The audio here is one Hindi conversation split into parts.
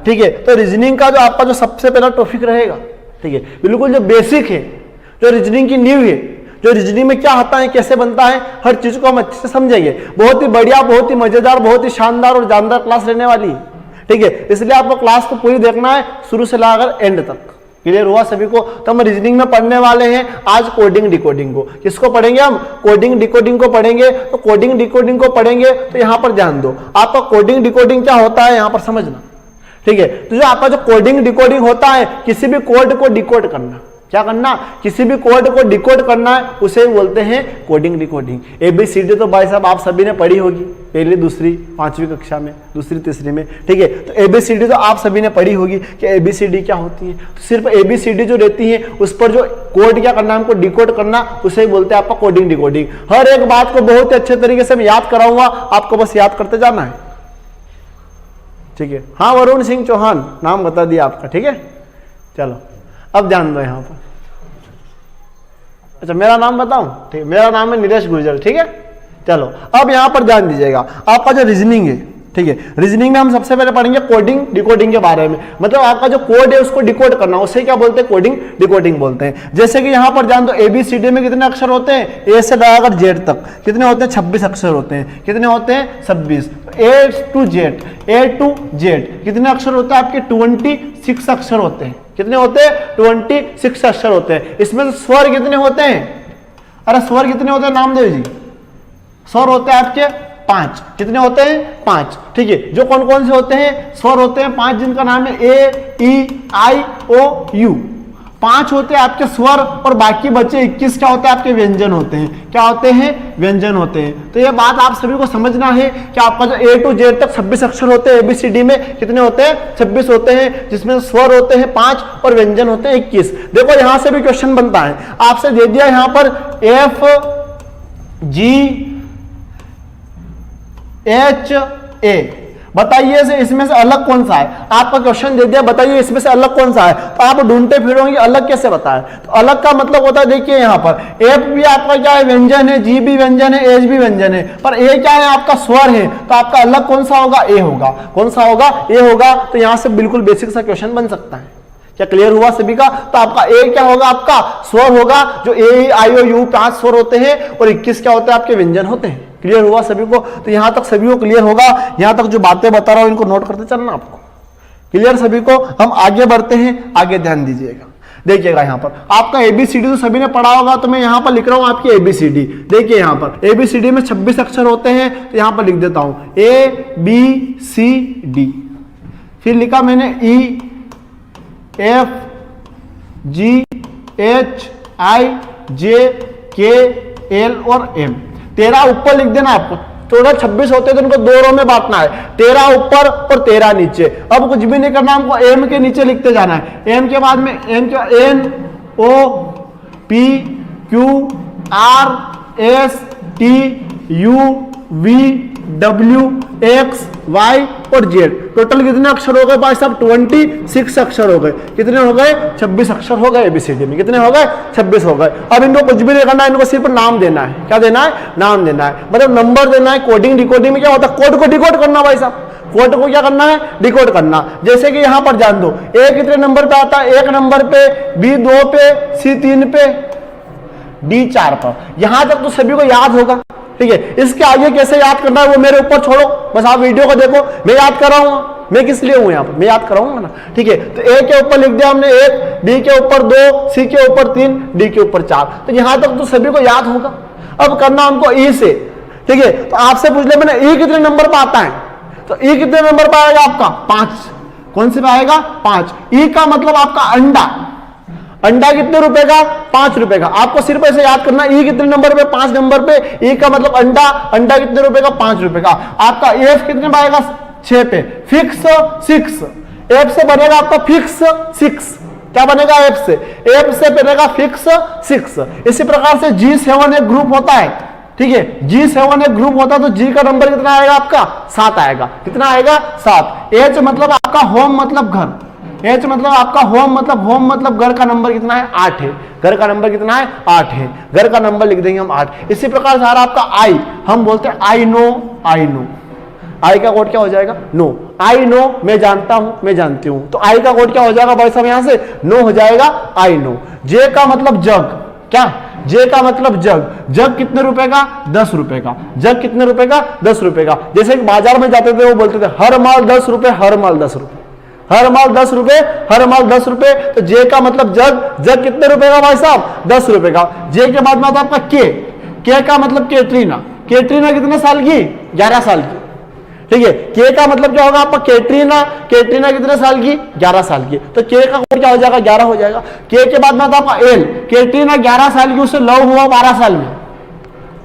ठीक है। तो रीजनिंग का जो आपका जो सबसे पहला टॉपिक रहेगा, ठीक है, बिल्कुल जो बेसिक है, जो रीजनिंग की नींव है, जो रीजनिंग में क्या आता है, कैसे बनता है, हर चीज को हम अच्छे से समझेंगे। बहुत ही बढ़िया, बहुत ही मजेदार, बहुत ही शानदार और जानदार क्लास रहने वाली है, ठीक है। इसलिए आपको क्लास को पूरी देखना है शुरू से लेकर एंड तक। क्लियर हुआ सभी को? तो हम रीजनिंग में पढ़ने वाले हैं आज कोडिंग डिकोडिंग को। किसको पढ़ेंगे हम? कोडिंग डिकोडिंग को पढ़ेंगे। तो कोडिंग डिकोडिंग को पढ़ेंगे तो यहां पर ध्यान दो, आपका कोडिंग डिकोडिंग क्या होता है यहां पर समझना, ठीक है। तो जो आपका जो कोडिंग डिकोडिंग होता है, किसी भी कोड को डिकोड करना, क्या करना, किसी भी कोड को डिकोड करना है, उसे बोलते हैं कोडिंग डिकोडिंग। एबीसीडी तो भाई साहब आप सभी ने पढ़ी होगी, पहली, दूसरी, 5वीं कक्षा में, दूसरी, तीसरी में, ठीक है। तो एबीसीडी तो आप सभी ने पढ़ी होगी कि एबीसीडी क्या होती है। तो सिर्फ एबीसीडी जो रहती है उस पर जो कोड क्या करना, हमको डिकोड करना, उसे बोलते हैं आपका कोडिंग डिकोडिंग। हर एक बात को बहुत ही अच्छे तरीके से मैं याद कराऊंगा, आपको बस याद करते जाना है, ठीक है। हाँ, वरुण सिंह चौहान नाम बता दिया आपका, ठीक है। चलो अब ध्यान दो यहां पर। अच्छा, मेरा नाम बताऊं? ठीक, मेरा नाम है नीलेश गुर्जर, ठीक है। चलो अब यहां पर ध्यान दीजिएगा, आपका जो रीजनिंग है, ठीक है, रीजनिंग में हम सबसे पहले पढ़ेंगे कोडिंग डिकोडिंग के बारे में। मतलब आपका जो कोड है उसको डिकोड करना, उसे क्या बोलते हैं? कोडिंग डिकोडिंग बोलते हैं। जैसे कि यहां पर ध्यान दो, एबीसीडी में कितने अक्षर होते हैं? ए से लगाकर जेड तक कितने होते हैं? 26 अक्षर होते हैं। कितने होते हैं? 26। ए टू जेड कितने अक्षर होते हैं आपके? 26 अक्षर होते हैं। कितने होते हैं? 26 अक्षर होते हैं। इसमें से स्वर कितने होते हैं? अरे स्वर कितने होते हैं नामदेव जी? स्वर होते हैं आपके 5। कितने होते हैं? 5, ठीक है। जो कौन कौन से होते हैं? स्वर होते हैं 5, जिनका नाम है ए, ई, आई, ओ, यू। 5 होते हैं आपके स्वर और बाकी बचे 21 क्या होते हैं? आपके व्यंजन होते हैं। क्या होते हैं? व्यंजन होते हैं। तो ये बात आप सभी को समझना है कि आपका जो ए टू जेड तक 26 अक्षर होते हैं, एबीसीडी में कितने होते हैं? 26 होते हैं, जिसमें स्वर होते हैं 5 और व्यंजन होते हैं 21। देखो यहां से भी क्वेश्चन बनता है, आपसे दे दिया यहां पर एफ जी एच ए, बताइए से इसमें से अलग कौन सा है? आपका क्वेश्चन दे दिया, बताइए इसमें से अलग कौन सा है। तो आप ढूंढते फिरोगे अलग कैसे बताएं। तो अलग का मतलब होता है, देखिए यहां पर एफ भी आपका क्या है? व्यंजन है, जी भी व्यंजन है, एच भी व्यंजन है, पर ए क्या है? आपका स्वर है। तो आपका अलग कौन सा होगा? ए होगा। कौन सा होगा? ए होगा। तो यहां से बिल्कुल बेसिक सा क्वेश्चन बन सकता है। क्या क्लियर हुआ सभी का? तो आपका ए क्या होगा? आपका स्वर होगा, जो ए, आई, ओ, यू 5 स्वर होते हैं और 21 क्या होते हैं? आपके व्यंजन होते हैं। क्लियर हुआ सभी को? तो यहां तक सभी को क्लियर होगा। यहां तक जो बातें बता रहा हूं इनको नोट करते चलना आपको। क्लियर सभी को? हम आगे बढ़ते हैं, आगे ध्यान दीजिएगा। देखिएगा यहां पर आपका एबीसीडी तो सभी ने पढ़ा होगा, तो मैं यहां पर लिख रहा हूं आपकी एबीसीडी। देखिए यहां पर एबीसीडी में 26 अक्षर होते हैं, तो यहां पर लिख देता हूं ए बी सी डी। फिर लिखा मैंने E F G H I जे के एल और एम। 13 ऊपर लिख देना आपको। टोटल 26 होते हैं तो उनको 2 रो में बांटना है, 13 ऊपर और 13 नीचे। अब कुछ भी नहीं करना, हमको एम के नीचे लिखते जाना है। एम के बाद में एम के N O P Q R S T U V W X Y और जेड। टोटल कितने अक्षर हो गए भाई साहब? 26 अक्षर हो गए। कितने हो गए? 26 अक्षर हो गए एबीसीडी में। कितने हो गए? 26 हो गए। अब इनको कुछ भी नहीं करना है, इनको सिर्फ नाम देना है। क्या देना है? नाम देना है, मतलब नंबर देना है। कोडिंग डिकोडिंग में क्या होता है? कोड को डिकोड करना भाई साहब। कोड को क्या करना है? डिकोड करना। जैसे कि यहां पर जान दो, ए कितने नंबर पे आता है? 1 नंबर पे, बी 2 पे, सी 3 पे, डी 4 पर। यहां तक तो सभी को याद होगा, ठीक है। इसके आगे कैसे याद करना है वो मेरे ऊपर छोड़ो, बस आप वीडियो को देखो। मैं याद कर रहा हूं, मैं किस लिए हूं यहां पर? मैं याद कराऊंगा ना, ठीक है। तो ए के ऊपर लिख दिया हमने 1, बी के ऊपर 2, सी के ऊपर 3, डी के ऊपर 4। तो यहां तक तो सभी को याद होगा। अब करना हमको ई से, ठीक है। तो आपसे पूछ ले मैंने ई कितने नंबर पर आता है? तो ई कितने नंबर पर आएगा आपका? 5। कौन से पे आएगा? 5। ई का मतलब आपका अंडा। अंडा कितने रुपए का? 5 रुपए का। आपको सिर्फ ऐसे याद करना, ई कितने नंबर पे? 5 नंबर पे। ई का मतलब अंडा, अंडा कितने रुपए का? 5 रुपए का। आपका एफ कितने पे आएगा? 6 पे। फिक्स 6। एफ से बनेगा आपका फिक्स 6। क्या बनेगा? एफ से। एफ से बनेगा फिक्स 6। इसी प्रकार से G7 एक ग्रुप होता है, ठीक है। G7 एक ग्रुप होता है, तो G का नंबर कितना आएगा आपका? 7 आएगा। कितना आएगा? 7। H मतलब आपका होम मतलब घर। H मतलब आपका होम मतलब घर का नंबर कितना है? 8 है। घर का नंबर कितना है? 8 है। घर का नंबर लिख देंगे हम 8। इसी प्रकार से आपका I, हम बोलते हैं आई नो, आई नो। आई का कोड क्या हो जाएगा? नो। आई नो, मैं जानता हूं, मैं जानती हूं, तो आई का कोड क्या हो जाएगा भाई साहब यहां से? नो हो जाएगा, आई नो। जे का मतलब जग, क्या? जे का मतलब जग। जग कितने रुपए का? 10 रुपए का। जग कितने रुपए का? 10 रुपए का। जैसे कि बाजार में जाते थे वो बोलते थे हर माल 10 रुपए, हर माल 10 रुपए, हर माल 10 रुपए, हर माल 10 रुपए। तो जे का मतलब जग। जग कितने रुपए का भाई साहब? 10 रुपए का। जे के बाद में आता है आपका के का मतलब कैटरीना। कैटरीना कितने साल की? 11 साल की। ठीक है, के का मतलब क्या होगा आपका? कैटरीना। कैटरीना कितने साल की? 11 साल की। तो के का कोड क्या हो जाएगा? 11 हो जाएगा। के के बाद में आता है आपका एल। कैटरीना 11 साल की, उससे लव हुआ 12 साल में।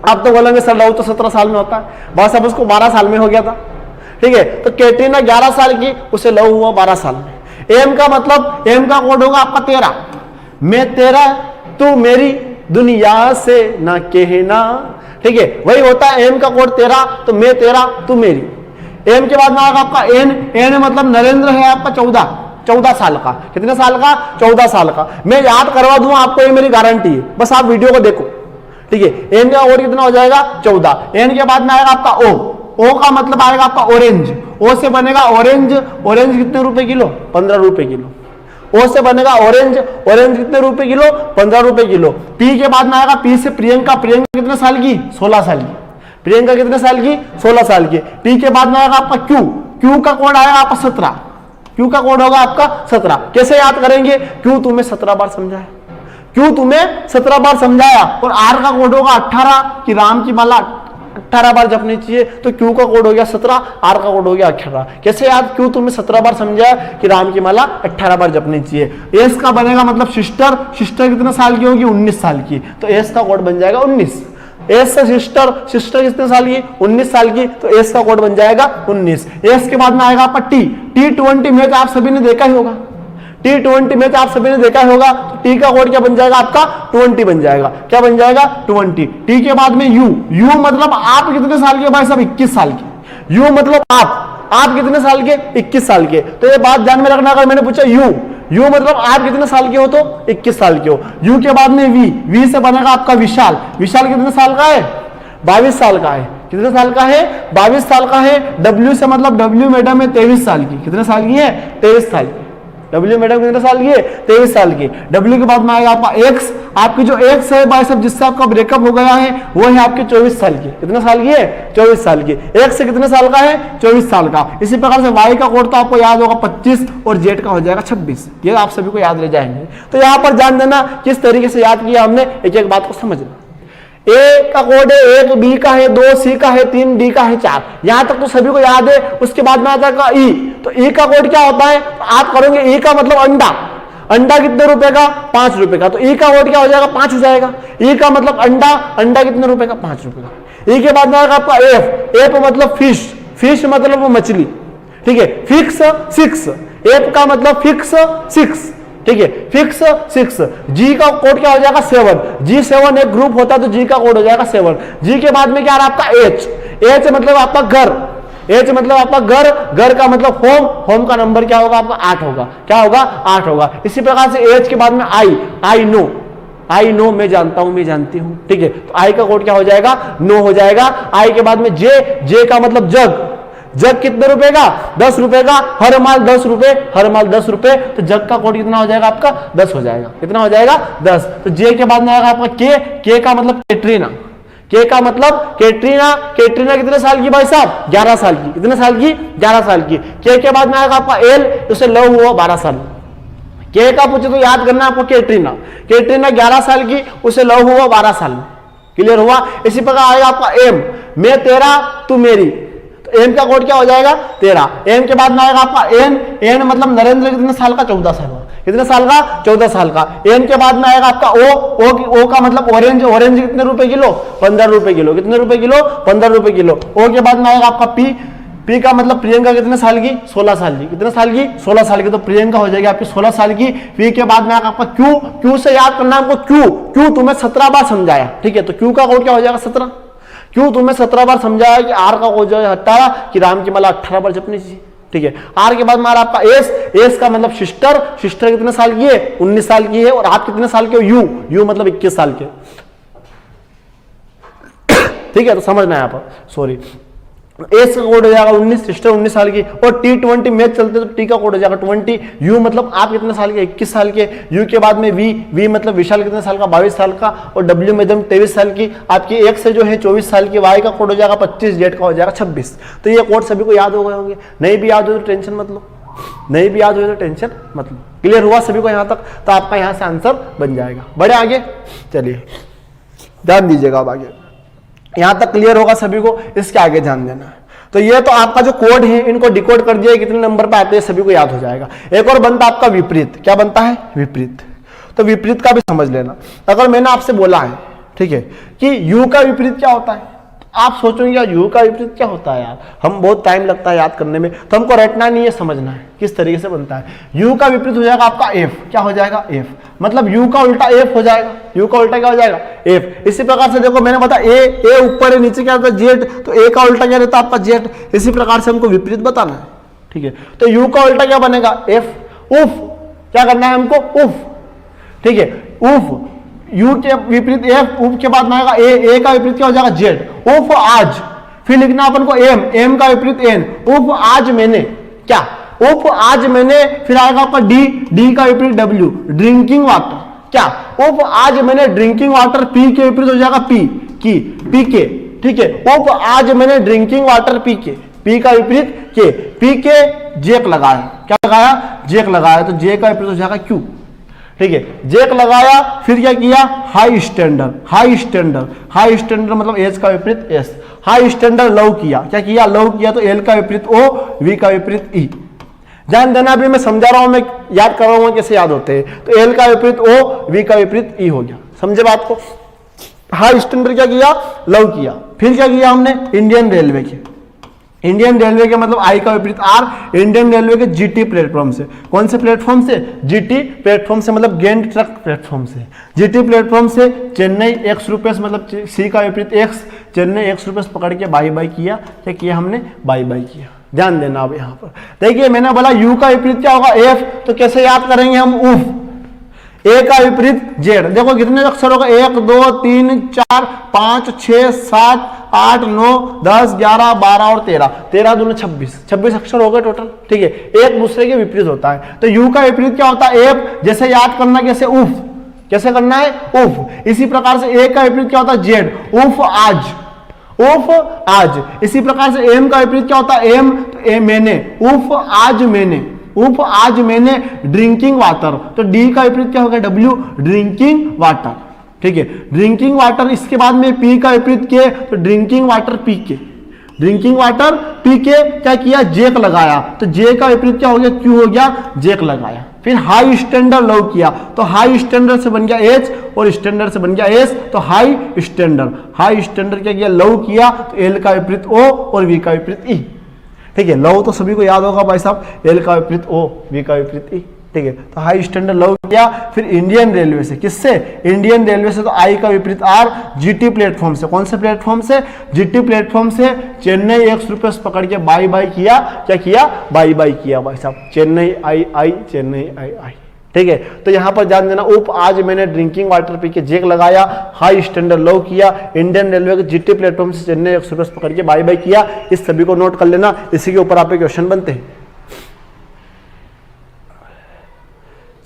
आप तो बोलेंगे सर लव तो 17 साल में होता है, बस अब उसको 12 साल में हो गया था। ठीक है, तो कैटरीना 11 साल की, उसे लव हुआ 12 साल में। एम का मतलब, एम का कोड होगा आपका 13। मैं तेरा, तू मेरी, दुनिया से ना कहना। ठीक है, वही होता है एम का कोड 13। तो मैं तेरा, तू मेरी। एम के बाद में आएगा आपका एन। एन मतलब नरेंद्र है आपका 14 साल का। कितने साल का? 14 साल का। मैं याद करवा दूंगा आपको, ये मेरी गारंटी है, बस आप वीडियो को देखो। ठीक है, एन का कोड कितना हो जाएगा? 14। एन के बाद में आएगा आपका ओ। ओ का मतलब आएगा आपका ऑरेंज। ओ से बनेगा ऑरेंज। ऑरेंज कितने रुपए किलो? 15 रुपए किलो। ओ से बनेगा ऑरेंज। ऑरेंज कितने रुपए किलो? 15 रुपए किलो। पी के बाद में आएगा, पी से प्रियंका। प्रियंका कितने साल की? 16 साल की। प्रियंका कितने साल की? 16 साल की। पी के बाद में आएगा आपका क्यू। क्यू का कोड आएगा आपका 17। क्यू का कोड होगा आपका 17। कैसे याद करेंगे? क्यू तुम्हें 17 बार समझाया, क्यू तुम्हें 17 बार समझाया। और आर का कोड होगा 18 कि राम की माला 18 बार जपनी चाहिए। तो क्यू का कोड हो गया 17, आर का कोड हो गया 18। कैसे याद? क्यू तुम्हें 17 बार समझाया कि राम की माला 18 बार जपनी चाहिए। एस का बनेगा मतलब सिस्टर। सिस्टर कितने साल की होगी? 19 साल की। तो एस का कोड बन जाएगा 19। एस से सिस्टर। सिस्टर कितने साल की? 19 साल की। तो एस का कोड बन जाएगा 19। एस के बाद में आएगा आपका टी। T20 मैच आप सभी ने देखा ही होगा। T20 मैच आप सभी ने देखा होगा। तो टी का कोड क्या बन जाएगा आपका? 20 बन जाएगा। क्या बन जाएगा? 20। टी के बाद में यू। यू मतलब आप कितने साल के? भाई साहब 21 साल के। यू मतलब आप कितने साल के? 21 साल के। तो ये बात ध्यान में रखना, अगर मैंने पूछा यू मतलब आप कितने साल के हो? तो 21 साल के हो। यू के बाद में वी से बनेगा आपका विशाल। विशाल कितने साल का है? 22 साल का है। कितने साल का है? 22 साल का है। डब्ल्यू से मतलब डब्ल्यू मैडम है 23 साल की। कितने साल की है? 23 साल की। डब्ल्यू मैडम कितने साल की है? 23 साल की। डब्ल्यू के बाद में आएगा आपका एक्स। आपकी जो एक्स है भाई साहब, जिससे आपका ब्रेकअप हो गया है, वो है आपके 24 साल की। कितने साल की है? 24 साल की। एक्स से कितने साल का है? 24 साल का। इसी प्रकार से वाई का कोड तो आपको याद होगा 25 और जेड का हो जाएगा 26। ये आप सभी को याद रह जाएंगे। तो यहाँ पर ध्यान देना किस तरीके से याद किया हमने, एक एक बात को समझना। ए का कोड है 1, बी का है 2, सी का है 3, डी का है 4। यहां तक तो सभी को याद है। उसके बाद में आता है ई। तो ई का कोड क्या होता है? तो आप करोगे ई का मतलब अंडा। अंडा कितने रुपए का? 5 रुपए का। तो ई का कोड क्या हो जाएगा? 5 हो जाएगा। ई का मतलब अंडा। अंडा कितने रुपए का? 5 रुपए का। ई के बाद में आएगा आपका एफ। एफ मतलब फिश। फिश मतलब मछली। ठीक है, फिक्स 6। एफ का मतलब फिक्स 6। ठीक है, फिक्स 6। जी का कोड क्या हो जाएगा? 7। G7 एक ग्रुप होता है, तो जी का कोड हो जाएगा 7। जी के बाद में क्या आ रहा है आपका एच। एच मतलब आपका घर। एच मतलब आपका घर। घर का मतलब होम। होम का नंबर क्या होगा आपका? 8 होगा। क्या होगा? 8 होगा। इसी प्रकार से एच के बाद में आई। I know. आई नो मैं जानता हूं, मैं जानती हूं। ठीक है, तो आई का कोड क्या हो जाएगा? नो हो जाएगा। आई के बाद में जे। जे का मतलब जग। जग कितने रुपए का? 10 रुपए का। हर माल 10 रुपए, हर माल 10 रुपए। तो जग का कोड कितना हो जाएगा आपका? 10 हो जाएगा। कितना हो जाएगा? 10। तो जे के बाद में आएगा आपका के। के का मतलब कैटरीना। के का मतलब कैटरीना। कैटरीना कितने साल की भाई साहब? 11 साल की। कितने साल की? 11 साल की। के बाद में आएगा आपका एल, उसे लव हुआ 12 साल। के का पूछे तो याद करना आपको कैटरीना। कैटरीना 11 साल की, उसे लव हुआ 12 साल में। क्लियर हुआ? इसी प्रकार आएगा आपका एम। मैं तेरा, तू मेरी। एम का कोड क्या हो जाएगा? 13। एम के बाद में आएगा आपका एन। एन मतलब नरेंद्र कितने साल का? 14 साल का। कितने साल का? 14 साल का। एन के बाद में आएगा आपका ओ का मतलब ऑरेंज। ऑरेंज कितने रुपए किलो? 15 रुपए किलो। कितने रुपए किलो? 15 रुपए किलो। ओ के बाद में आएगा आपका पी। पी का मतलब प्रियंका कितने साल की? 16 साल की। कितने साल की? 16 साल की। तो प्रियंका हो जाएगी आपकी 16 साल की। पी के बाद में आएगा आपका क्यू। क्यू से याद करना आपको क्यू। क्यू तुम्हें 17 बार समझाया। ठीक है, तो क्यू का कोड क्या हो जाएगा? 17। क्यों तुम्हें 17 बार समझाया कि आर का कोड जो है 18 कि राम की माला 18 बार जपनी चाहिए। ठीक है, आर के बाद में आपका एस। एस का मतलब सिस्टर। सिस्टर कितने साल की है? 19 साल की है। और आप कितने साल के हो? यू। यू मतलब 21 साल के। ठीक है, तो समझना है आप, सॉरी। एस का कोड हो जाएगा 19, सिस्टर 19 साल की, और T20 मैच चलते तो टी का कोड हो जाएगा 20, यू मतलब आप कितने साल के, 21 साल के, यू के बाद में वी मतलब विशाल कितने साल का, 22 साल का, और डब्ल्यू मैडम 23 साल की, आपकी एक से जो है 24 साल की, वाई का कोड हो जाएगा 25, जेड का हो जाएगा 26। तो ये कोड सभी को याद हो गए होंगे, नहीं भी याद हो तो टेंशन मत लो, नहीं भी याद हो तो टेंशन मत लो। क्लियर हुआ सभी को यहाँ तक? तो आपका यहाँ से आंसर बन जाएगा। बढ़े आगे, चलिए ध्यान दीजिएगा अब आगे, यहां तक क्लियर होगा सभी को, इसके आगे ध्यान देना है। तो ये तो आपका जो कोड है इनको डिकोड कर दिया, कितने नंबर पे आते हैं सभी को याद हो जाएगा। एक और बनता आपका विपरीत, क्या बनता है? विपरीत। तो विपरीत का भी समझ लेना। अगर मैंने आपसे बोला है, ठीक है, कि यू का विपरीत क्या होता है, आप सोचोगे यार यू का विपरीत क्या होता है यार, हम बहुत टाइम लगता है याद करने में, तो हमको रटना नहीं है, समझना है किस तरीके से बनता है। यू का विपरीत हो जाएगा आपका एफ, क्या हो जाएगा? एफ, मतलब यू का उल्टा एफ हो जाएगा, यू का उल्टा क्या हो जाएगा? एफ। इसी प्रकार से देखो मैंने बताया ए ऊपर है, नीचे क्या होता है? जेड, तो ए का उल्टा क्या रहता है? आपका जेड। इसी प्रकार से हमको विपरीत बताना है, ठीक है। तो यू का उल्टा क्या बनेगा? एफ। उफ, क्या करना है हमको? उफ, ठीक है, उफ। यू के विपरीत एफ, उफ के बाद में आएगा ए का विपरीत क्या हो जाएगा? जेड। उफ आज, फिर लिखना अपन को एम का विपरीत एन। उफ आज मैंने क्या? उफ आज मैंने, फिर आएगा आपका डी का विपरीत डब्ल्यू, ड्रिंकिंग वाटर, क्या? उफ आज मैंने ड्रिंकिंग वाटर, पी के विपरीत हो जाएगा पी के, ठीक है। उफ आज मैंने ड्रिंकिंग वाटर पी का विपरीत पी के जेक लगाया, क्या लगाया? जेक लगाया, तो जे का विपरीत हो जाएगा क्यू, ठीक है। जेक लगाया, फिर क्या किया? हाई स्टैंडर्ड मतलब एच का विपरीत एस। हाई स्टैंडर्ड लव किया, क्या किया? लव किया, तो एल का विपरीत ओ, वी का विपरीत ई। ध्यान देना, अभी मैं समझा रहा हूं, मैं याद कर रहा हूं कैसे याद होते हैं। तो एल का विपरीत ओ, वी का विपरीत ई हो गया, समझे बात को? हाई स्टैंडर्ड क्या किया? लव किया। फिर क्या किया हमने? इंडियन रेलवे के मतलब आई का विपरीत आर, इंडियन रेलवे के जीटी प्लेटफॉर्म से। कौन से प्लेटफॉर्म से? जीटी प्लेटफॉर्म से, मतलब गेंट ट्रक प्लेटफॉर्म से। जीटी प्लेटफॉर्म से चेन्नई एक्सप्रेस, मतलब सी का विपरीत एक्स, चेन्नई एक्सप्रेस पकड़ के बाई बाई किया, क्या किया हमने? बाई बाई किया। ध्यान देना अब यहां पर देखिए, मैंने बोला यू का विपरीत क्या होगा? एफ, तो कैसे याद करेंगे हम? उफ। ए का विपरीत जेड, देखो कितने अक्षर होगा? 1 2 3 4 5 6 7 8 9 10 11 12 और 13 दूनी 26 अक्षर हो गए टोटल, ठीक है। एक दूसरे के विपरीत होता है। तो यू का विपरीत क्या होता है? एफ। जैसे याद करना कैसे? उफ, कैसे करना है? उफ। इसी प्रकार से ए का विपरीत क्या होता है? जेड। उफ आज। इसी प्रकार से एम का विपरीत क्या होता है? एम, तो ए मैंने। उफ आज मैंने ड्रिंकिंग वाटर, तो डी का विपरीत क्या होगा? डब्ल्यू, ड्रिंकिंग वाटर, ठीक है। ड्रिंकिंग वाटर, इसके बाद में पी का विपरीत के, तो ड्रिंकिंग वाटर पी के क्या किया? जेक लगाया, तो जे का विपरीत क्या हो गया? क्यू हो गया, जेक लगाया। फिर हाई स्टैंडर्ड लव किया, तो हाई स्टैंडर्ड से बन गया एच, और स्टैंडर्ड से बन गया एस, तो हाई स्टैंडर्ड क्या किया? लव किया, तो एल का विपरीत ओ, और वी का विपरीत ई, ठीक है। लव तो सभी को याद होगा भाई साहब, एल का विपरीत ओ, वी का विपरीत ई, ठीक है। तो हाई स्टैंडर्ड लव किया। फिर इंडियन रेलवे से, किससे? इंडियन रेलवे से, तो आई का विपरीत आर, जीटी प्लेटफॉर्म से। कौन से प्लेटफॉर्म से? जीटी प्लेटफॉर्म से चेन्नई एक्सप्रेस पकड़ के बाई बाई किया, क्या किया? बाई बाई किया भाई साहब, चेन्नई आई, ठीक है। तो यहां पर ध्यान देना, उप आज मैंने ड्रिंकिंग वाटर पी के जेक लगाया, हाई स्टैंडर्ड लव किया, इंडियन रेलवे के जीटी प्लेटफॉर्म से चेन्नई एक्सप्रेस पकड़ के बाई बाई किया। इस सभी को नोट कर लेना, इसी के ऊपर आपके क्वेश्चन बनते हैं।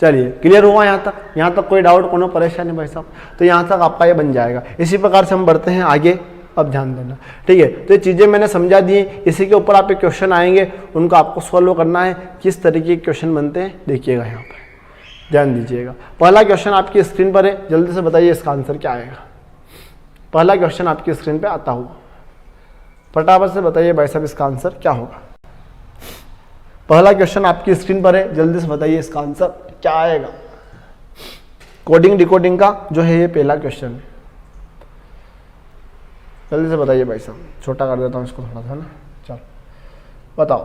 चलिए क्लियर हुआ यहां तक कोई डाउट, कोनो परेशानी भाई साहब? तो यहां तक आपका ये बन जाएगा। इसी प्रकार से हम बढ़ते हैं आगे, अब ध्यान देना, ठीक है। तो ये चीजें मैंने समझा दी, इसी के ऊपर आपके क्वेश्चन आएंगे, उनको आपको सॉल्व करना है। किस तरीके के क्वेश्चन बनते हैं देखिएगा, यहाँ पर ध्यान दीजिएगा। पहला क्वेश्चन आपकी स्क्रीन पर है, जल्दी से बताइए इसका आंसर क्या आएगा। पहला क्वेश्चन आपकी स्क्रीन पे आता हुआ, फटाफट से बताइए भाई साहब इसका आंसर क्या होगा। पहला क्वेश्चन आपकी स्क्रीन पर है, जल्दी से बताइए इसका आंसर क्या आएगा। कोडिंग डिकोडिंग का जो है ये पहला क्वेश्चन है, जल्दी से बताइए भाई साहब। छोटा कर देता हूँ इसको थोड़ा सा ना, चलो बताओ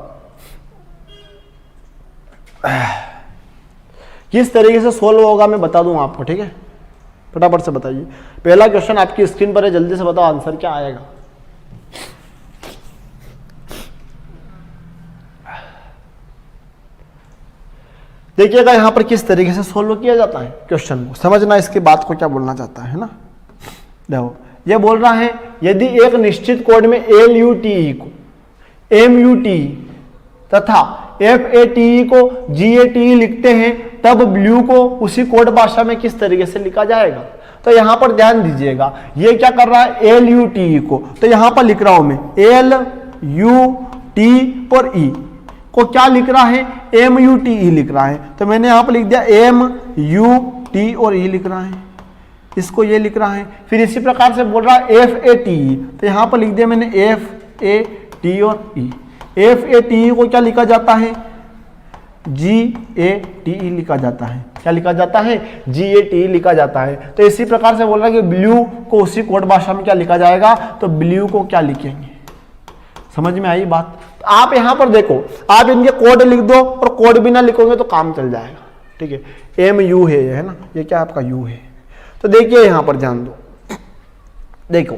किस तरीके से सोल्व होगा, मैं बता दूंगा आपको, ठीक है। फटाफट से बताइए, पहला क्वेश्चन आपकी स्क्रीन पर है, जल्दी से बताओ आंसर क्या आएगा। देखिएगा यहाँ पर किस तरीके से सोल्व किया जाता है क्वेश्चन को, समझना इसकी बात को क्या बोलना चाहता है ना। देखो ये बोल रहा है, यदि एक निश्चित कोड में LUTE को MUTE तथा FATE को GATE लिखते हैं, तब ब्लू को उसी कोड भाषा में किस तरीके से लिखा जाएगा? तो यहां पर ध्यान दीजिएगा, ये क्या कर रहा है LUTE को, तो यहां पर लिख रहा हूं मैं LUT और E को क्या लिख रहा है MUTE लिख रहा है, तो मैंने यहां पर लिख दिया MUT और E लिख रहा है, इसको ये लिख रहा है। फिर इसी प्रकार से बोल रहा है FATE, तो यहां पर लिख दिया मैंने FAT और E। FATE को क्या लिखा जाता है GATE लिखा जाता है, क्या लिखा जाता है GATE लिखा जाता है। तो इसी प्रकार से बोल रहा है कि ब्लू को उसी कोड भाषा में क्या लिखा जाएगा, तो ब्लू को क्या लिखेंगे, समझ में आई बात? तो आप यहां पर देखो, आप इनके कोड लिख दो और कोड भी ना लिखोगे तो काम चल जाएगा, ठीक है। MU है ना, ये क्या आपका U है। तो देखिए यहां पर ध्यान दो, देखो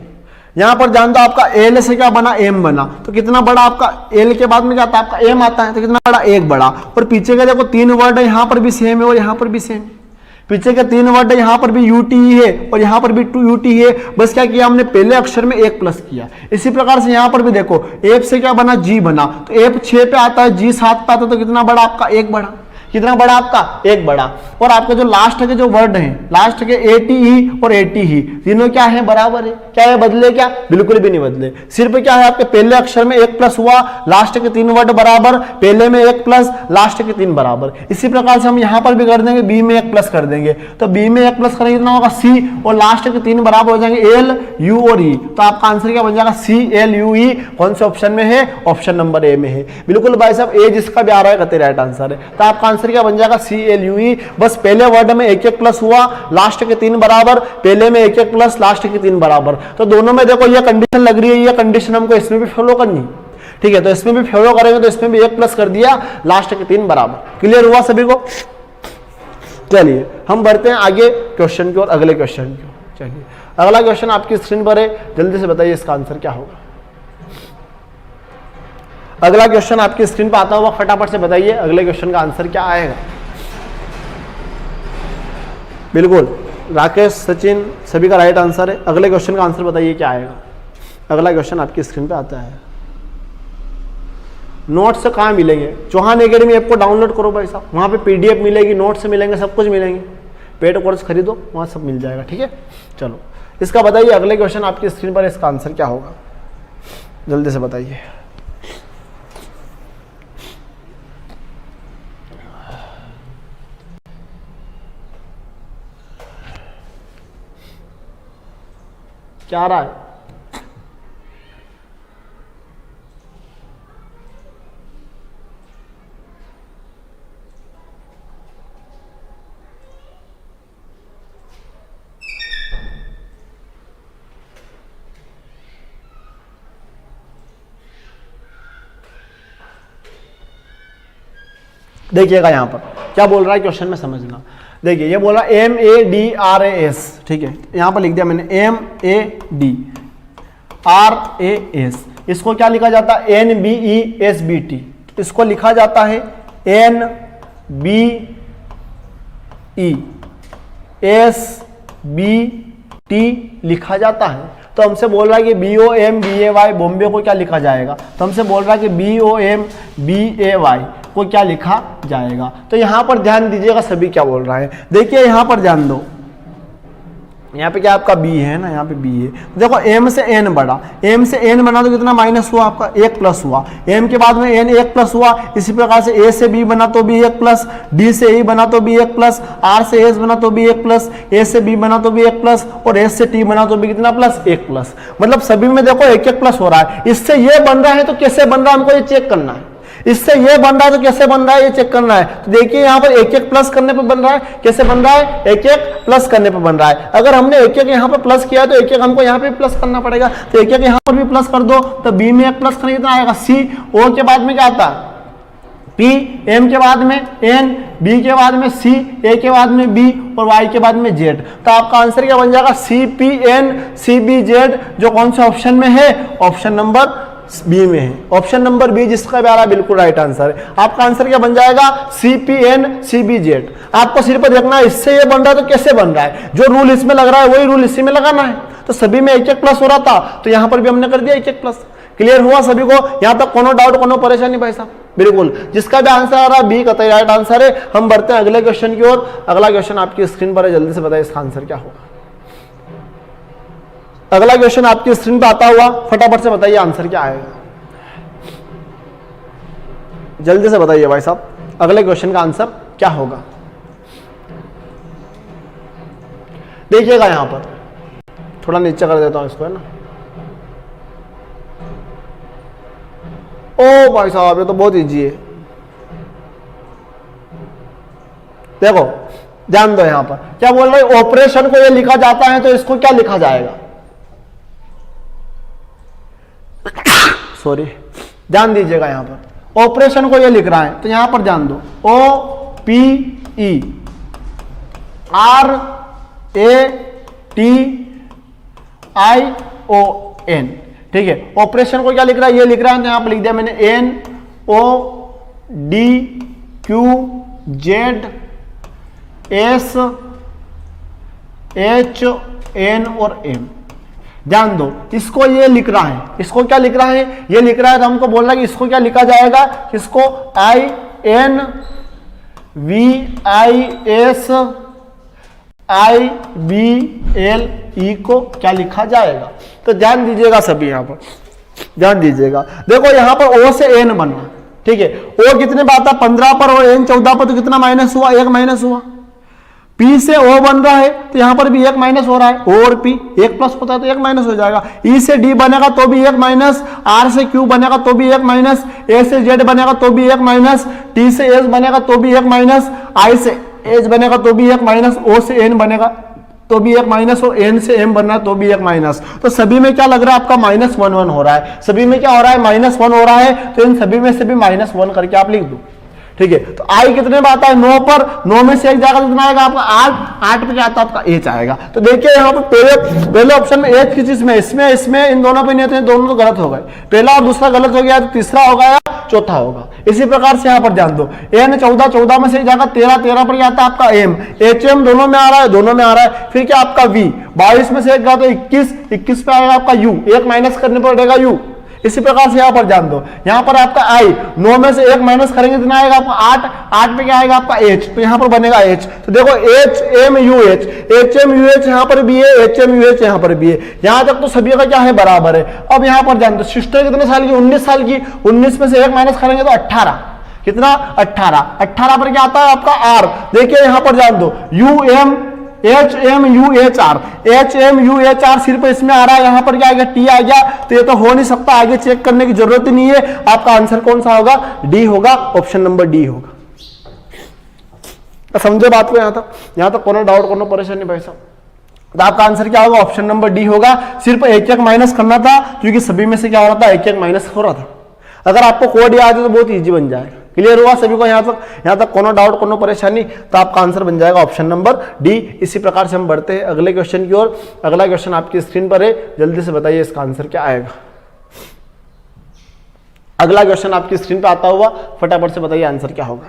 यहां पर ध्यान दो, आपका L से क्या बना M बना, तो कितना बड़ा आपका L के बाद में क्या आता है आपका M आता है, तो कितना बड़ा एक बड़ा, और पीछे का देखो 3 वर्ड है, यहां पर भी सेम है और यहां पर भी सेम है, पीछे के 3 वर्ड है, यहां पर भी UTE है और यहां पर भी 2UTE है, बस क्या किया हमने पहले अक्षर में 1 प्लस किया। इसी प्रकार से यहां पर भी देखो F से क्या बना G बना, तो F 6 पे आता है, G 7 पे आता है, तो कितना बड़ा आपका एक बड़ा, कितना बड़ा आपका एक बड़ा। और आपके जो लास्ट के जो वर्ड हैं, लास्ट के ATE और ATE तीनों क्या है बराबर है, क्या है बदले, क्या बिल्कुल भी नहीं बदले, सिर्फ क्या है आपके पहले अक्षर में 1 प्लस हुआ, लास्ट के 3 वर्ड बराबर, पहले में 1 प्लस, लास्ट के 3 बराबर। इसी प्रकार से हम यहां पर भी कर देंगे, B में 1 प्लस कर देंगे, तो B में 1 प्लस करेंगे कितना होगा C, और लास्ट के 3 बराबर हो जाएंगे L U और E, तो आपका आंसर क्या बन जाएगा CLUE। कौन से ऑप्शन में है, ऑप्शन नंबर A में है। बिल्कुल भाई साहब, ए जिसका भी आ रहा है कहते राइट आंसर है, तो आपका आंसर क्या बन जाएगा CLUE। बस पहले वर्ड में 1 प्लस हुआ, लास्ट के 3 बराबर, पहले में 1 प्लस, लास्ट के 3 बराबर। तो दोनों में देखो ये कंडीशन लग रही है, ये कंडीशन हमको इसमें भी फॉलो करनी, ठीक है, तो इसमें भी फॉलो करेंगे, तो इसमें भी 1 प्लस कर दिया, लास्ट के 3 बराबर। क्लियर हुआ सभी को? चलिए हम बढ़ते हैं आगे क्वेश्चन की ओर, अगले क्वेश्चन की ओर। चलिए अगला क्वेश्चन आपकी स्क्रीन पर है, जल्दी से बताइए इसका आंसर क्या होगा। अगला क्वेश्चन आपकी स्क्रीन पर आता हुआ, फटाफट से बताइए अगले क्वेश्चन का आंसर क्या आएगा। बिल्कुल राकेश, सचिन सभी का राइट आंसर है। अगले क्वेश्चन का आंसर बताइए क्या आएगा। अगला क्वेश्चन आपकी स्क्रीन पे आता है। नोट्स कहाँ मिलेंगे? चौहान एकेडमी ऐप को डाउनलोड करो भाई साहब, वहाँ पे PDF मिलेगी, नोट्स मिलेंगे, सब कुछ मिलेंगे। पेड कोर्स खरीदो, वहाँ सब मिल जाएगा, ठीक है। चलो इसका बताइए अगले क्वेश्चन आपकी स्क्रीन पर, इसका आंसर क्या होगा, जल्दी से बताइए। क्या आ रहा है? देखिएगा यहां पर क्या बोल रहा है क्वेश्चन में समझना। देखिए ये बोला MADRAS, ठीक है, यहां पर लिख दिया मैंने MADRAS। इसको क्या लिखा जाता है NBESBT, इसको लिखा जाता है NBESBT लिखा जाता है। तो हमसे बोल रहा है कि BOMBAY बॉम्बे को क्या लिखा जाएगा, तो हमसे बोल रहा है कि BOMBAY को क्या लिखा जाएगा। तो यहां पर ध्यान दीजिएगा सभी क्या बोल रहा है। देखिए यहां पर ध्यान दो, यहाँ पे क्या आपका B है ना, यहाँ पे B है। देखो M से N बढ़ा, M से N बना तो कितना माइनस हुआ आपका 1 प्लस हुआ, M के बाद में N 1 प्लस हुआ। इसी प्रकार से A से B बना तो भी 1 प्लस, D से E बना तो भी 1 प्लस, R से S बना तो भी 1 प्लस, A से B बना तो भी 1 प्लस, और S से T बना तो भी कितना प्लस 1 प्लस। मतलब सभी में देखो 1 प्लस हो रहा है। इससे ये बन रहा है तो कैसे बन रहा है हमको ये चेक करना है, इससे ये बन रहा है तो कैसे बन रहा है ये चेक करना है। तो देखिए यहाँ पर 1 प्लस करने पे बन रहा है, कैसे बन रहा है 1 प्लस करने पे बन रहा है। अगर हमने 1 यहाँ पे प्लस किया तो 1 हमको यहाँ पे प्लस करना पड़ेगा, तो 1 यहाँ पर भी प्लस कर दो, तो B में 1 प्लस करने कितना आएगा C, O के बाद में क्या आता है P, M के बाद में N, B के बाद में C, A के बाद में B और Y के बाद में Z। तो आपका आंसर क्या बन जाएगा CPNCBZ, जो कौन से ऑप्शन में है, ऑप्शन नंबर B में है। ऑप्शन नंबर B जिसका भी आ रहा है बिल्कुल राइट आंसर है। आपका आंसर क्या बन जाएगा CPNCBZ। आपको सिर्फ देखना है इससे ये बन रहा है तो कैसे बन रहा है, जो रूल इसमें लग रहा है वही रूल इसी में लगाना है। तो सभी में 1 प्लस हो रहा था तो यहां पर भी हमने कर दिया 1 प्लस। क्लियर हुआ सभी को? यहां तक कोनो डाउट, कोनो परेशानी भाई साहब? बिल्कुल, जिसका भी आंसर आ रहा है बी का राइट आंसर है। हम बढ़ते हैं अगले क्वेश्चन की ओर। अगला क्वेश्चन आपकी स्क्रीन पर है, जल्दी से बताइए इसका आंसर क्या होगा। अगला क्वेश्चन आपकी स्क्रीन पर आता हुआ, फटाफट से बताइए आंसर क्या आएगा, जल्दी से बताइए भाई साहब, अगले क्वेश्चन का आंसर क्या होगा। देखिएगा यहां पर, थोड़ा नीचे कर देता हूं इसको, है ना। ओ भाई साहब ये तो बहुत इजी है। देखो ध्यान दो, यहां पर क्या बोल रहे हैं, ऑपरेशन को ये लिखा जाता है तो इसको क्या लिखा जाएगा, सॉरी ध्यान दीजिएगा, यहां पर ऑपरेशन को ये लिख रहा है तो यहां पर ध्यान दो, OPERATION, ठीक है। ऑपरेशन को क्या लिख रहा है, ये लिख रहा है तो यहां पर लिख दिया मैंने NODQZSHN और M। ध्यान दो, इसको ये लिख रहा है, इसको क्या लिख रहा है, ये लिख रहा है तो हमको बोल रहा है कि इसको क्या लिखा जाएगा, इसको INVISIBLE को क्या लिखा जाएगा। तो ध्यान दीजिएगा सभी, यहां पर ध्यान दीजिएगा। देखो यहां पर O से N बनना, ठीक है। O कितने पे आता, 15 पर और N 14 पर, तो कितना माइनस हुआ, 1 माइनस हुआ। P से O बन रहा है तो यहां पर भी 1 माइनस हो रहा है, O और P 1 प्लस होता है तो 1 माइनस हो जाएगा। E से D बनेगा तो भी 1 माइनस, R से Q बनेगा तो भी 1 माइनस, A से Z बनेगा तो भी 1 माइनस, T से S बनेगा तो भी 1 माइनस, I से H बनेगा तो भी 1 माइनस, O से N बनेगा तो भी 1 माइनस और N से M बनना है तो भी 1 माइनस। तो सभी में क्या लग रहा है आपका -1 हो रहा है, सभी में क्या हो रहा है -1 हो रहा है, तो इन सभी में से भी -1 करके आप लिख दो, ठीक है। तो I कितने में आता है, 9 पर, 9 में से एक जाएगा तो कितना आएगा आपका 8 पे क्या आता है आपका H आएगा। तो देखिए यहाँ पर पहले ऑप्शन में H किस चीज में, इसमें इन दोनों पे नहीं थे, दोनों तो गलत हो गए, पहला और दूसरा गलत हो गया तो तीसरा होगा, चौथा होगा। इसी प्रकार से यहाँ पर ध्यान दो, N 14 में से एक जाएगा 13 पर क्या आता है आपका M, HM दोनों में आ रहा है, दोनों में आ रहा है। फिर क्या आपका V 22 में से एक गया तो 21 पे आएगा आपका U, 1 माइनस करने पर रहेगा U। इसी प्रकार से यहां पर ध्यान दो, यहां पर आपका I 9 में से 1 माइनस करेंगे कितना आएगा आपका 8 पे क्या आएगा आपका H, तो यहां पर बनेगा H। तो देखो HMUH यहां पर भी है, HMUH यहां पर भी है, यहां तक तो सभी का क्या है बराबर है। अब यहां पर ध्यान दो, सिस्टर कितने साल की, 19 साल की, 19 में से 1 माइनस करेंगे तो 18, कितना 18 पर क्या आता है आपका R। देखिए यहां पर ध्यान दो, HMUHR सिर्फ इसमें आ रहा है, यहां पर क्या आएगा T आ गया, तो ये तो हो नहीं सकता, आगे चेक करने की जरूरत ही नहीं है। आपका आंसर कौन सा होगा, D होगा, ऑप्शन नंबर D होगा। तो समझे बात को, यहां तक कोनो डाउट, कोनो परेशानी भाई साहब? तो आपका आंसर क्या होगा, ऑप्शन नंबर D होगा। सिर्फ 1 माइनस करना था क्योंकि सभी में से क्या हो रहा था, 1 माइनस हो रहा था। अगर आपको कोड याद है तो बहुत इजी बन जाएगा। क्लियर हुआ सभी को? यहां तक कोनो डाउट, कोनो परेशानी? तो आपका आंसर बन जाएगा ऑप्शन नंबर D। इसी प्रकार से हम बढ़ते हैं अगले क्वेश्चन की ओर। अगला क्वेश्चन आपकी स्क्रीन पर है, जल्दी से बताइए इसका आंसर क्या आएगा। अगला क्वेश्चन आपकी स्क्रीन पर आता हुआ, फटाफट से बताइए आंसर क्या होगा।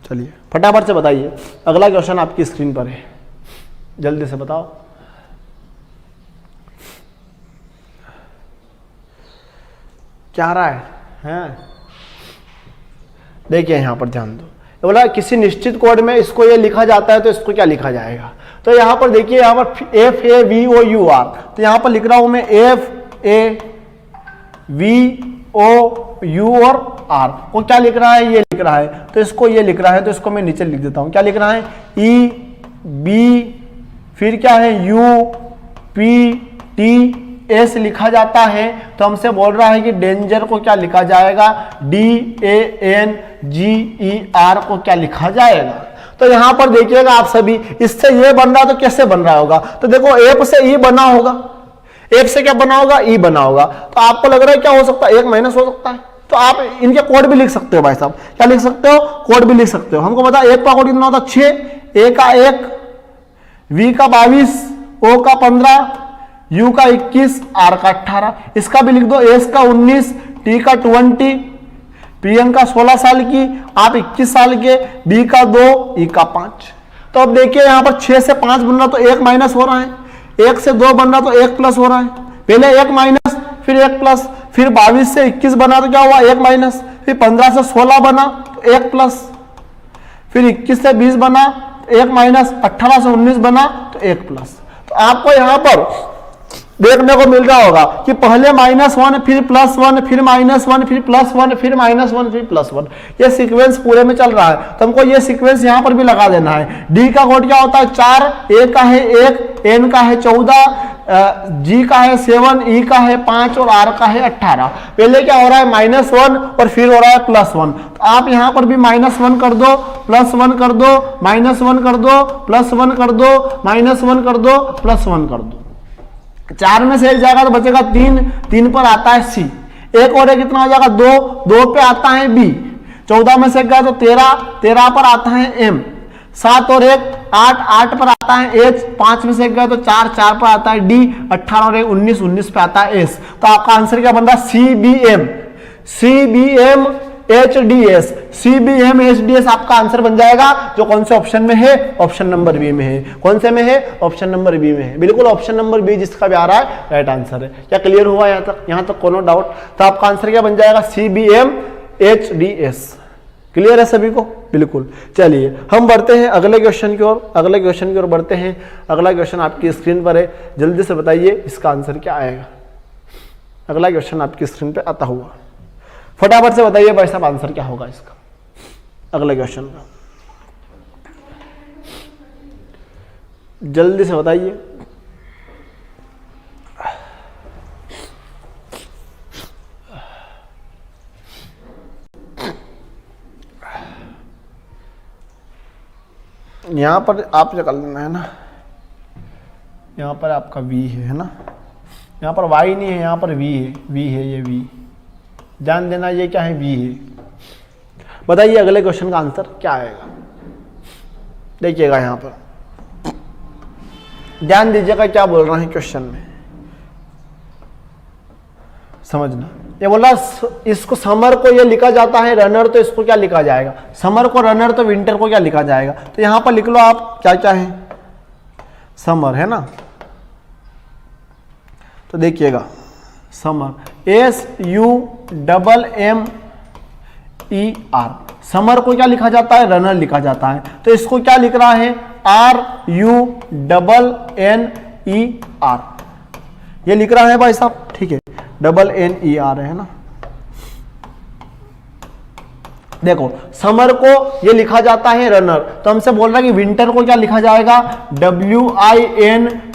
चलिए फटाफट से बताइए, अगला क्वेश्चन आपकी स्क्रीन पर है, जल्दी से बताओ। क्या आ रहा है? देखिए यहां पर ध्यान दो, बोला किसी निश्चित कोड में इसको ये लिखा जाता है तो इसको क्या लिखा जाएगा। तो यहां पर देखिए, यहां पर FAVOUR, तो यहां पर लिख रहा हूं मैं FAVOU और R वो क्या लिख रहा है, ये लिख रहा है, तो इसको ये लिख रहा है, तो इसको मैं नीचे लिख देता हूं। क्या लिख रहा है, EB, फिर क्या है UPTS लिखा जाता है। तो हमसे बोल रहा है कि डेंजर को क्या लिखा जाएगा, DANGER को क्या लिखा जाएगा। तो यहां पर देखिएगा आप सभी, इससे ये बन रहा तो कैसे बन रहा होगा, तो देखो एफ से ई बना होगा, एफ से क्या बना होगा, ई बना होगा। तो आपको लग रहा है क्या हो सकता है, 1 माइनस हो सकता है। तो आप इनके कोड भी लिख सकते हो भाई साहब, क्या लिख सकते हो, कोड भी लिख सकते हो। हमको पता है 1 का कोड कितना होता है 6, ए का 1, वी का 22, ओ का 15, यू का 21, आर का 18। इसका भी लिख दो, एस का 19, टी का 20, पीएम का 16 साल की, आप 21 साल के, बी का 2, ई का 5। तो अब देखिए यहां पर 6 से 5 बन रहा तो 1 माइनस हो रहा है, 1 से 2 बन रहा तो 1 प्लस हो रहा है, पहले 1 माइनस फिर 1 प्लस, फिर 22 से 21 बना तो क्या हुआ 1 माइनस, फिर 15 से 16 बना तो 1 प्लस, फिर 21 से 20 बना 1 माइनस, 18 से 19 बना तो 1 प्लस। तो आपको यहां पर देखने को मिल रहा होगा कि पहले -1 फिर +1 फिर -1 फिर +1 फिर -1 फिर +1, ये सीक्वेंस पूरे में चल रहा है। तो हमको ये सीक्वेंस यहां पर भी लगा देना है। डी का कोड क्या होता है 4, ए का है 1, एन का है 14, जी का है 7, ई का है 5 और आर का है 18। पहले क्या हो रहा है -1 और फिर हो रहा है +1, तो आप यहां पर भी -1 कर दो, +1 कर दो, -1 कर दो, +1 कर दो, -1 कर दो, +1 कर दो। 4 में से 1 जाएगा तो बचेगा 3, 3 पर आता है सी, एक और एक कितना हो जाएगा 2, 2 पे आता है बी, 14 में से 1 गया तो 13, 13 पर आता है एम, 7 और 1 8, 8 पर आता है एच, 5 में से 1 गया तो 4, 4 पर आता है डी, 18 और 1 19, 19 पे आता है एस। तो आपका आंसर क्या बन रहा है CBM, CBM HDS, CBM HDS आपका आंसर बन जाएगा, जो कौन से ऑप्शन में है, ऑप्शन नंबर बी में है। कौन से में है, ऑप्शन नंबर बी में है, बिल्कुल ऑप्शन नंबर बी जिसका भी आ रहा है राइट आंसर है। क्या क्लियर हुआ यहाँ तक कोनो डाउट? तो आपका आंसर क्या बन जाएगा CBM HDS। क्लियर है सभी को? बिल्कुल। चलिए हम बढ़ते हैं अगले क्वेश्चन की ओर, अगले क्वेश्चन की ओर बढ़ते हैं। अगला क्वेश्चन आपकी स्क्रीन पर है, जल्दी से बताइए इसका आंसर क्या आएगा। अगला क्वेश्चन आपकी स्क्रीन पर आता हुआ, फटाफट से बताइए भाई साहब आंसर क्या होगा इसका, अगले क्वेश्चन का, जल्दी से बताइए। यहां पर आप जो कर लेना है ना, यहां पर आपका v है ना, यहां पर y नहीं है, यहां पर v है, v है, ये v ध्यान देना, ये क्या है v है। बताइए अगले क्वेश्चन का आंसर क्या आएगा, देखिएगा यहां पर ध्यान दीजिएगा क्या बोल रहा है क्वेश्चन में, समझना। ये बोला इसको समर को ये लिखा जाता है रनर, तो इसको क्या लिखा जाएगा, समर को रनर, तो विंटर को क्या लिखा जाएगा। तो यहां पर लिख लो आप क्या क्या है, समर है ना, तो देखिएगा समर SUMMER, समर को क्या लिखा जाता है, रनर लिखा जाता है। तो इसको क्या लिख रहा है RUNNER, ये लिख रहा है भाई साहब, ठीक है, NNER है ना। देखो समर को ये लिखा जाता है रनर, तो हमसे बोल रहा है कि विंटर को क्या लिखा जाएगा, WINTER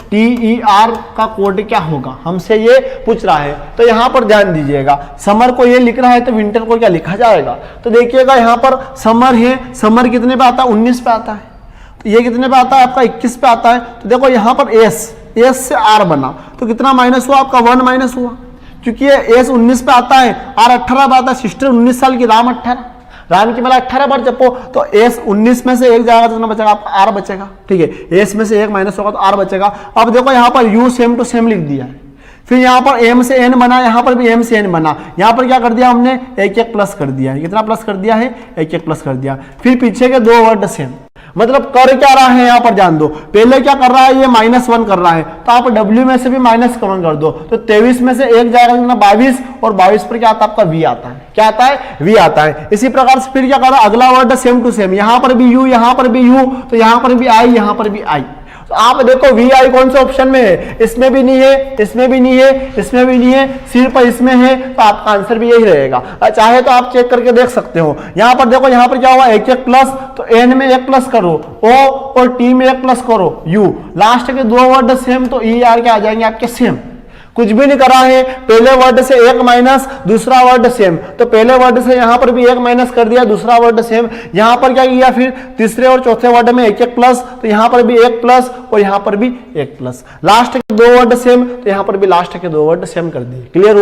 का कोड क्या होगा, हमसे ये पूछ रहा है। तो यहां पर ध्यान दीजिएगा, समर को ये लिख रहा है तो विंटर को क्या लिखा जाएगा। तो देखिएगा यहां पर समर है, समर कितने पे आता है, 19 पे आता है, तो ये कितने पे आता है आपका 21 पे आता है। तो देखो यहां पर S से R बना, तो कितना माइनस हुआ आपका 1 माइनस हुआ, क्योंकि ये S 19 पे आता है, R 18 पे आता है, सिस्टर 19 साल की, राम 18, राम की मला 18 बार जपो, तो S 19 में से 1 जाएगा तो कितना बचेगा आपका R बचेगा, ठीक है, S में से 1 माइनस होगा तो R बचेगा। अब देखो यहाँ पर U सेम टू सेम लिख दिया है, फिर यहाँ पर M से N बना, यहाँ पर भी M से N बना, यहाँ पर क्या कर दिया हमने 1 प्लस कर दिया है, कितना प्लस कर दिया है 1 प्लस कर दिया, फिर पीछे के 2 वर्ड सेम, मतलब कर क्या रहा है यहाँ पर ध्यान दो, पहले क्या कर रहा है ये -1 कर रहा है, तो आप W में से भी -1 कर दो, तो 23 में से 1 जाएगा कितना 22, और 22 पर क्या आता है आपका V आता है, क्या आता है V आता है। इसी प्रकार से फिर क्या कर रहा है अगला वर्ड सेम टू सेम, यहाँ पर भी U, यहाँ पर भी U, तो यहाँ पर भी I, यहाँ पर भी I। तो आप देखो VI कौन से ऑप्शन में है, इसमें भी नहीं है, इसमें भी नहीं है, इसमें भी नहीं है, सिर्फ इसमें है, तो आपका आंसर भी यही रहेगा। चाहे तो आप चेक करके देख सकते हो। यहाँ पर देखो, यहाँ पर क्या हुआ 1 प्लस, तो N में 1 प्लस करो, O और T में 1 प्लस करो, U, लास्ट के 2 वर्ड सेम, तो ER के आ जाएंगे आपके सेम। कुछ भी नहीं करा है, पहले वर्ड से 1 माइनस, दूसरा वर्ड सेम, तो पहले वर्ड से यहां पर भी 1 माइनस कर दिया, दूसरा वर्ड सेम, यहां पर क्या किया फिर तीसरे और चौथे वर्ड में 1 प्लस, तो यहां पर भी 1 प्लस और यहां पर भी 1 प्लस, लास्ट के 2 वर्ड सेम, तो यहां पर भी लास्ट के 2 वर्ड सेम कर दिए। क्लियर हुआ?